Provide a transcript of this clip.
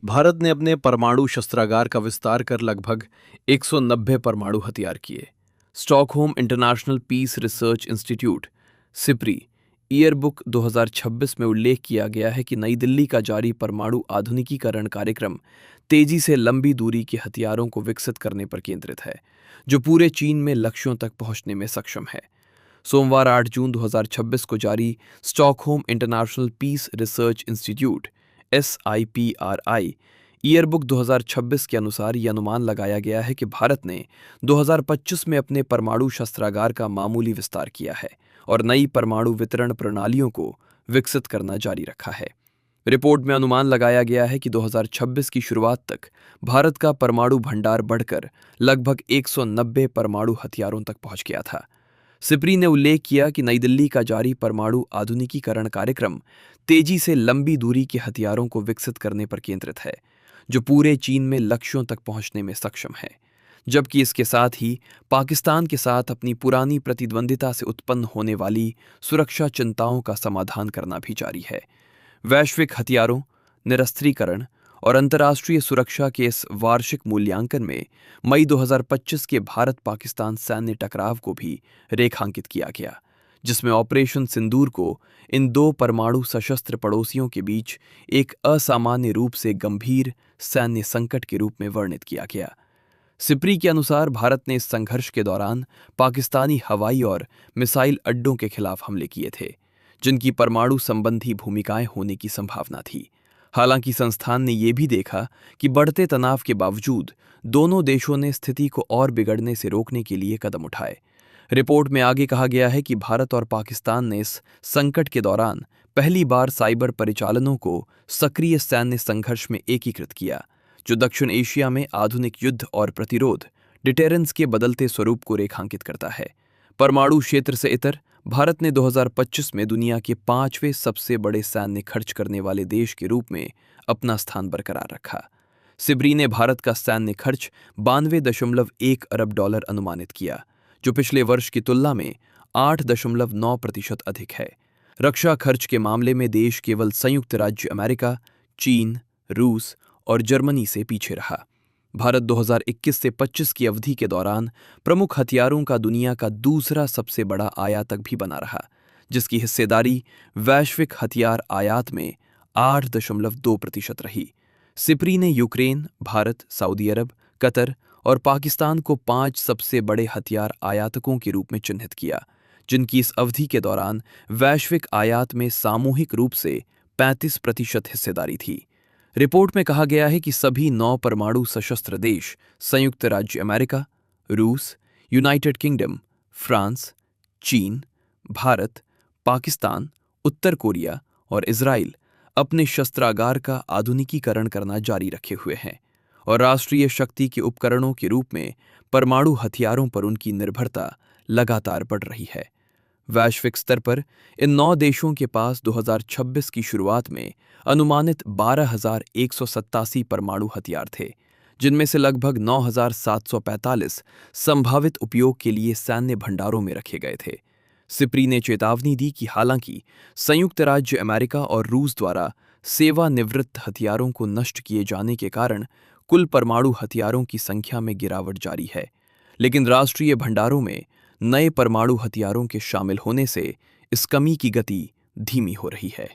भारत ने अपने परमाणु शस्त्रागार का विस्तार कर लगभग 190 परमाणु हथियार किए। Stockholm International Peace Research Institute SIPRI yearbook 2026 में उल्लेख किया गया है कि नई दिल्ली का जारी परमाणु आधुनिकीकरण कार्यक्रम तेजी से लंबी दूरी के हथियारों को विकसित करने पर केंद्रित है, जो पूरे चीन में लक्ष्यों तक पहुंचने में सक्षम है। सोमवार 8 जून 2026 को जारी Stockholm International Peace Research Institute SIPRI yearbook 2026 के अनुसार ये अनुमान लगाया गया है कि भारत ने 2025 में अपने परमाणु शस्त्रागार का मामूली विस्तार किया है और नई परमाणु वितरण प्रणालियों को विकसित करना जारी रखा है। रिपोर्ट में अनुमान लगाया गया है कि 2026 की शुरुआत तक भारत का परमाणु भंडार बढ़कर लगभग 190 परमाणु हथियारों तक पहुंच गया था। सिप्री ने उल्लेख किया कि नई दिल्ली का जारी परमाणु आधुनिकीकरण कार्यक्रम तेजी से लंबी दूरी के हथियारों को विकसित करने पर केंद्रित है, जो पूरे चीन में लक्ष्यों तक पहुंचने में सक्षम है, जबकि इसके साथ ही पाकिस्तान के साथ अपनी पुरानी प्रतिद्वंदिता से उत्पन्न होने वाली सुरक्षा चिंताओं का समाधान करना भी जारी है। वैश्विक हथियारों, निरस्त्रीकरण और अंतर्राष्ट्रीय सुरक्षा के इस वार्षिक मूल्यांकन में मई 2025 के भारत-पाकिस्तान सैन्य टकराव को भी रेखांकित किया गया, जिसमें ऑपरेशन सिंदूर को इन दो परमाणु सशस्त्र पड़ोसियों के बीच एक असामान्य रूप से गंभीर सैन्य संकट के रूप में वर्णित किया गया। सिप्री के अनुसार भारत ने इस संघर्ष के दौरान पाकिस्तानी हवाई और मिसाइल अड्डों के खिलाफ हमले किए थे, जिनकी परमाणु संबंधी भूमिकाएं होने की संभावना थी। हालांकि संस्थान ने यह भी देखा कि बढ़ते तनाव के बावजूद दोनों देशों ने स्थिति को और बिगड़ने से रोकने के लिए कदम उठाए। रिपोर्ट में आगे कहा गया है कि भारत और पाकिस्तान ने इस संकट के दौरान पहली बार साइबर परिचालनों को सक्रिय सैन्य संघर्ष में एकीकृत किया, जो दक्षिण एशिया में आधुनिक युद्ध और प्रतिरोध डिटेरेंस के बदलते स्वरूप को रेखांकित करता है। परमाणु क्षेत्र से इतर भारत ने 2025 में दुनिया के 5वें सबसे बड़े सैन्य खर्च करने वाले देश के रूप में अपना स्थान बरकरार रखा। सिब्री ने भारत का सैन्य खर्च 92.1 अरब डॉलर अनुमानित किया, जो पिछले वर्ष की तुलना में 8.9% अधिक है। रक्षा खर्च के मामले में देश केवल संयुक्त राज्य अमेरिका, चीन, रूस और जर्मनी से पीछे रहा। भारत 2021 से 25 की अवधि के दौरान प्रमुख हथियारों का दुनिया का दूसरा सबसे बड़ा आयातक भी बना रहा, जिसकी हिस्सेदारी वैश्विक हथियार आयात में 8.2% रही। सिप्री ने यूक्रेन, भारत, सऊदी अरब, कतर और पाकिस्तान को 5 सबसे बड़े हथियार आयातकों के रूप में चिन्हित किया, जिनकी इस अवधि के दौरान वैश्विक आयात में सामूहिक रूप से 35% हिस्सेदारी थी। रिपोर्ट में कहा गया है कि सभी 9 परमाणु सशस्त्र देश संयुक्त राज्य अमेरिका, रूस, यूनाइटेड किंगडम, फ्रांस, चीन, भारत, पाकिस्तान, उत्तर कोरिया और इजराइल अपने शस्त्रागार का आधुनिकीकरण करना जारी रखे हुए हैं और राष्ट्रीय शक्ति के उपकरणों के रूप में परमाणु हथियारों पर उनकी निर्भरता लगातार बढ़ रही है। वैश्विक स्तर पर इन 9 देशों के पास 2026 की शुरुआत में अनुमानित 12,187 परमाणु हथियार थे, जिनमें से लगभग 9,745 संभावित उपयोग के लिए सैन्य भंडारों में रखे गए थे। सिप्री ने चेतावनी दी कि हालांकि संयुक्त राज्य अमेरिका और रूस द्वारा सेवानिवृत्त हथियारों को नष्ट किए जाने के कारण कुल परमाणु हथियारों की संख्या में गिरावट जारी है, लेकिन राष्ट्रीय भंडारों में नए परमाणु हथियारों के शामिल होने से इस कमी की गति धीमी हो रही है।